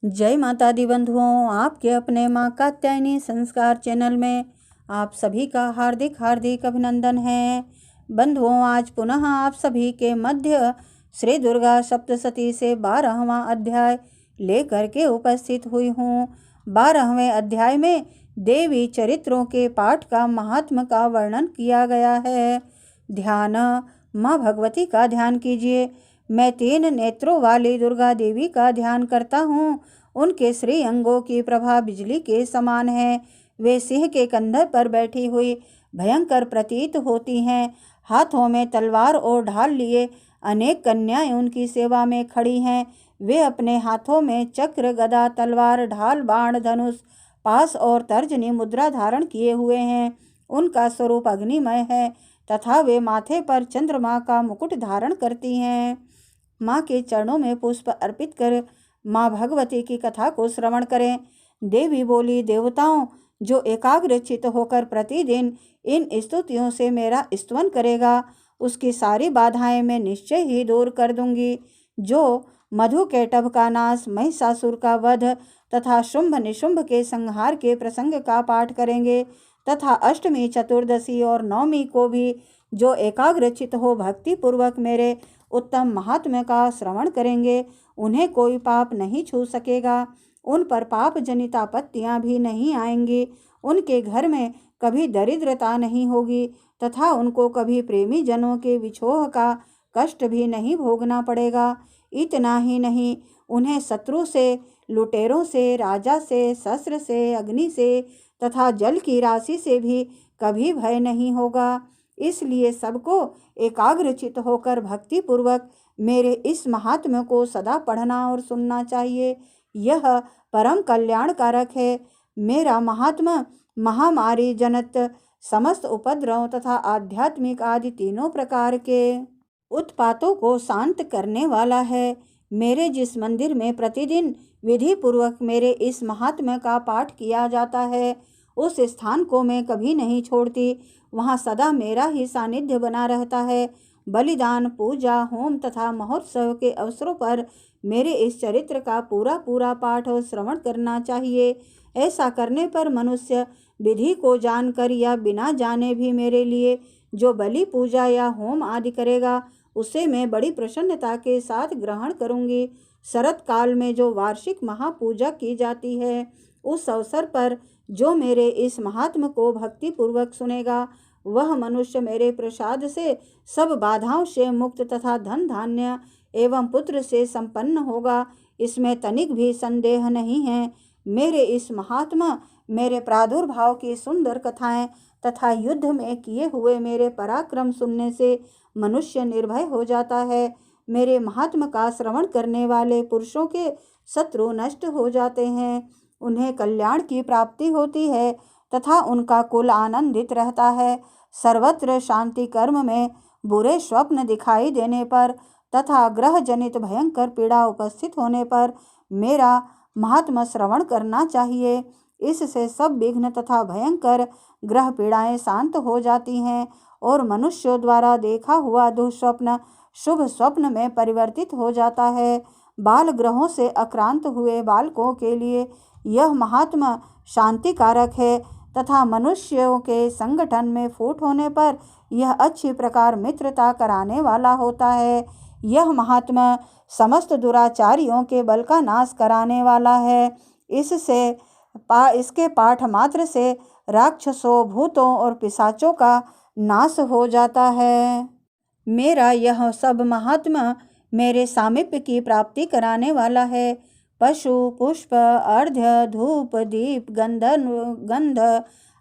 जय माता दी बंधुओं, आपके अपने माँ कात्यायनी संस्कार चैनल में आप सभी का हार्दिक हार्दिक अभिनंदन है। बंधुओं, आज पुनः आप सभी के मध्य श्री दुर्गा सप्तशती से 12वां अध्याय लेकर के उपस्थित हुई हूँ। 12वें अध्याय में देवी चरित्रों के पाठ का महात्म का वर्णन किया गया है। ध्यान। माँ भगवती का ध्यान कीजिए। मैं 3 नेत्रों वाली दुर्गा देवी का ध्यान करता हूँ। उनके श्री अंगों की प्रभा बिजली के समान है। वे सिंह के कंधे पर बैठी हुई भयंकर प्रतीत होती हैं। हाथों में तलवार और ढाल लिए अनेक कन्याएं उनकी सेवा में खड़ी हैं। वे अपने हाथों में चक्र, गदा, तलवार, ढाल, बाण, धनुष, पास और तर्जनी मुद्रा धारण किए हुए हैं। उनका स्वरूप अग्निमय है तथा वे माथे पर चंद्रमा का मुकुट धारण करती हैं। माँ के चरणों में पुष्प अर्पित कर माँ भगवती की कथा को श्रवण करें। देवी बोली, देवताओं, जो एकाग्रचित होकर प्रतिदिन इन स्तुतियों से मेरा स्तवन करेगा, उसकी सारी बाधाएं मैं निश्चय ही दूर कर दूंगी। जो मधुकैटभ का नाश, महिषासुर का वध तथा शुंभ निशुंभ के संहार के प्रसंग का पाठ करेंगे तथा अष्टमी, चतुर्दशी और नवमी को भी जो एकाग्रचित हो भक्ति पूर्वक मेरे उत्तम महात्म्य का श्रवण करेंगे, उन्हें कोई पाप नहीं छू सकेगा। उन पर पाप जनित आपत्तियां भी नहीं आएंगी। उनके घर में कभी दरिद्रता नहीं होगी तथा उनको कभी प्रेमी जनों के विछोह का कष्ट भी नहीं भोगना पड़ेगा। इतना ही नहीं, उन्हें शत्रु से, लुटेरों से, राजा से, शस्त्र से, अग्नि से तथा जल की राशि से भी कभी भय नहीं होगा। इसलिए सबको एकाग्रचित होकर भक्ति पूर्वक मेरे इस महात्म्य को सदा पढ़ना और सुनना चाहिए। यह परम कल्याणकारक है। मेरा महात्म्य महामारी जनत समस्त उपद्रव तथा आध्यात्मिक आदि तीनों प्रकार के उत्पातों को शांत करने वाला है। मेरे जिस मंदिर में प्रतिदिन विधि पूर्वक मेरे इस महात्म्य का पाठ किया जाता है, उस स्थान को मैं कभी नहीं छोड़ती। वहाँ सदा मेरा ही सानिध्य बना रहता है। बलिदान, पूजा, होम तथा महोत्सव के अवसरों पर मेरे इस चरित्र का पूरा पूरा पाठ और श्रवण करना चाहिए। ऐसा करने पर मनुष्य विधि को जानकर या बिना जाने भी मेरे लिए जो बलि, पूजा या होम आदि करेगा, उसे मैं बड़ी प्रसन्नता के साथ ग्रहण करूंगी। शरत काल में जो वार्षिक महापूजा की जाती है, उस अवसर पर जो मेरे इस महात्म को भक्ति पूर्वक सुनेगा, वह मनुष्य मेरे प्रसाद से सब बाधाओं से मुक्त तथा धन धान्य एवं पुत्र से संपन्न होगा। इसमें तनिक भी संदेह नहीं है। मेरे इस महात्मा, मेरे प्रादुर्भाव की सुंदर कथाएं तथा युद्ध में किए हुए मेरे पराक्रम सुनने से मनुष्य निर्भय हो जाता है। मेरे महात्मा का श्रवण करने वाले पुरुषों के शत्रु नष्ट हो जाते हैं। उन्हें कल्याण की प्राप्ति होती है तथा उनका कुल आनंदित रहता है। सर्वत्र शांति कर्म में बुरे स्वप्न दिखाई देने पर तथा ग्रह जनित भयंकर पीड़ा उपस्थित होने पर मेरा महात्मा श्रवण करना चाहिए। इससे सब विघ्न तथा भयंकर ग्रह पीड़ाएं शांत हो जाती हैं और मनुष्यों द्वारा देखा हुआ दुःस्वप्न शुभ स्वप्न में परिवर्तित हो जाता है। बाल ग्रहों से आक्रांत हुए बालकों के लिए यह महात्मा शांतिकारक है तथा मनुष्यों के संगठन में फूट होने पर यह अच्छी प्रकार मित्रता कराने वाला होता है। यह महात्मा समस्त दुराचारियों के बल का नाश कराने वाला है। इसके पाठ मात्र से राक्षसों, भूतों और पिशाचों का नाश हो जाता है। मेरा यह सब महात्मा मेरे सामीप्य की प्राप्ति कराने वाला है। पशु, पुष्प, अर्घ्य, धूप, दीप, गंध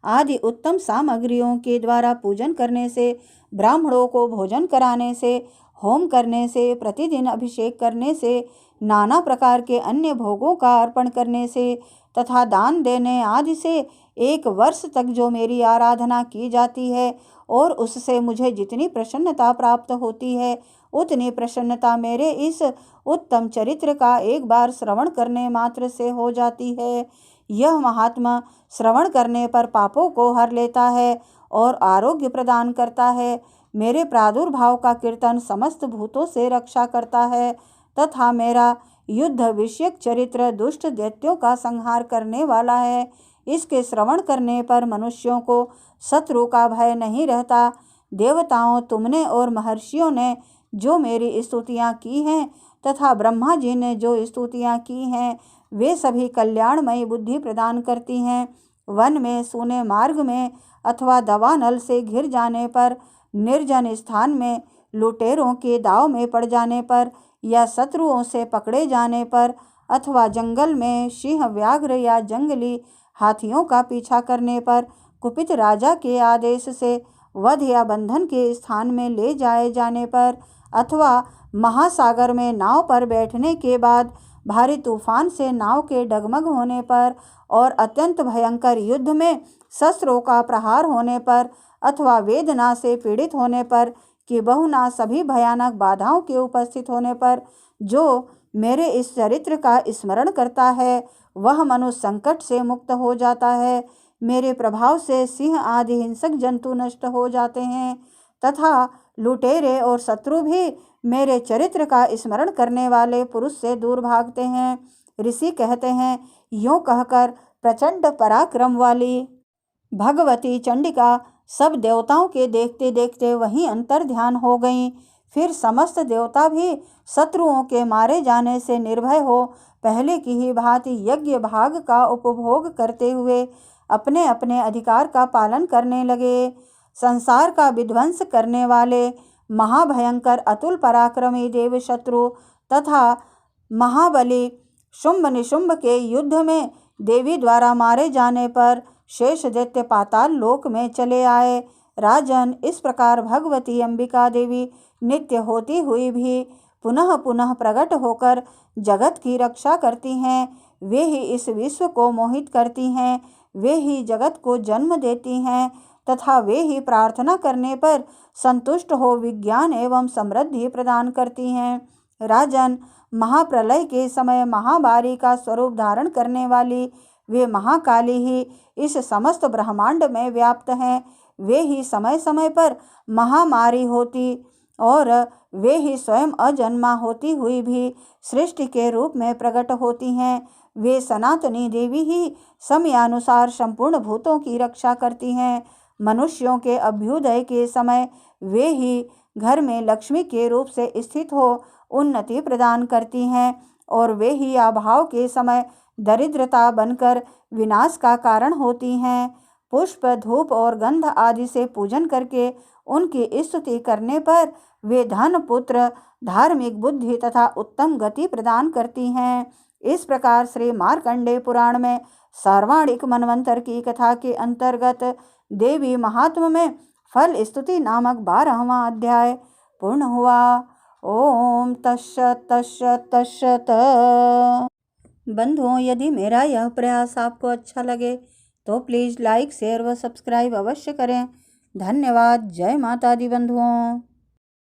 आदि उत्तम सामग्रियों के द्वारा पूजन करने से, ब्राह्मणों को भोजन कराने से, होम करने से, प्रतिदिन अभिषेक करने से, नाना प्रकार के अन्य भोगों का अर्पण करने से तथा दान देने आदि से 1 वर्ष तक जो मेरी आराधना की जाती है और उससे मुझे जितनी प्रसन्नता प्राप्त होती है, उतनी प्रसन्नता मेरे इस उत्तम चरित्र का एक बार श्रवण करने मात्र से हो जाती है। यह महात्मा श्रवण करने पर पापों को हर लेता है और आरोग्य प्रदान करता है। मेरे प्रादुर्भाव का कीर्तन समस्त भूतों से रक्षा करता है तथा मेरा युद्ध विषयक चरित्र दुष्ट दैत्यों का संहार करने वाला है। इसके श्रवण करने पर मनुष्यों को शत्रु का भय नहीं रहता। देवताओं, तुमने और महर्षियों ने जो मेरी स्तुतियाँ की हैं तथा ब्रह्मा जी ने जो स्तुतियाँ की हैं, वे सभी कल्याणमयी बुद्धि प्रदान करती हैं। वन में, सूने मार्ग में अथवा दवानल से घिर जाने पर, निर्जन स्थान में लुटेरों के दाव में पड़ जाने पर, या शत्रुओं से पकड़े जाने पर, अथवा जंगल में सिंह, व्याघ्र या जंगली हाथियों का पीछा करने पर, कुपित राजा के आदेश से वध या बंधन के स्थान में ले जाए जाने पर, अथवा महासागर में नाव पर बैठने के बाद भारी तूफान से नाव के डगमग होने पर, और अत्यंत भयंकर युद्ध में शस्त्रों का प्रहार होने पर, अथवा वेदना से पीड़ित होने पर, कि बहुना सभी भयानक बाधाओं के उपस्थित होने पर जो मेरे इस चरित्र का स्मरण करता है, वह मनुष्य संकट से मुक्त हो जाता है। मेरे प्रभाव से सिंह आदि हिंसक जंतु नष्ट हो जाते हैं तथा लुटेरे और शत्रु भी मेरे चरित्र का स्मरण करने वाले पुरुष से दूर भागते हैं। ऋषि कहते हैं, यूँ कहकर प्रचंड पराक्रम वाली भगवती चंडिका सब देवताओं के देखते देखते वहीं अंतर ध्यान हो गईं। फिर समस्त देवता भी शत्रुओं के मारे जाने से निर्भय हो पहले की ही भांति यज्ञ भाग का उपभोग करते हुए अपने अपने अधिकार का पालन करने लगे। संसार का विध्वंस करने वाले महाभयंकर अतुल पराक्रमी देव शत्रु तथा महाबली शुंभ निशुंभ के युद्ध में देवी द्वारा मारे जाने पर शेष दैत्य पाताल लोक में चले आए। राजन, इस प्रकार भगवती अंबिका देवी नित्य होती हुई भी पुनः पुनः प्रकट होकर जगत की रक्षा करती हैं। वे ही इस विश्व को मोहित करती हैं, वे ही जगत को जन्म देती हैं तथा वे ही प्रार्थना करने पर संतुष्ट हो विज्ञान एवं समृद्धि प्रदान करती हैं। राजन, महाप्रलय के समय महामारी का स्वरूप धारण करने वाली वे महाकाली ही इस समस्त ब्रह्मांड में व्याप्त हैं। वे ही समय समय पर महामारी होती और वे ही स्वयं अजन्मा होती हुई भी सृष्टि के रूप में प्रकट होती हैं। वे सनातनी देवी ही समयानुसार संपूर्ण भूतों की रक्षा करती हैं। मनुष्यों के अभ्युदय के समय वे ही घर में लक्ष्मी के रूप से स्थित हो उन्नति प्रदान करती हैं और वे ही अभाव के समय दरिद्रता बनकर विनाश का कारण होती हैं। पुष्प, धूप और गंध आदि से पूजन करके उनकी स्तुति करने पर वे धन, पुत्र, धार्मिक बुद्धि तथा उत्तम गति प्रदान करती हैं। इस प्रकार श्री मार्कंडेय पुराण में सर्वाणिक मनवंतर की कथा के अंतर्गत देवी महात्म्य में फल स्तुति नामक 12वां अध्याय पूर्ण हुआ। ओम तत्सत तत्सत तत्सत। बंधुओं, यदि मेरा यह प्रयास आपको अच्छा लगे तो प्लीज़ लाइक, शेयर व सब्सक्राइब अवश्य करें। धन्यवाद। जय माता दी बंधुओं।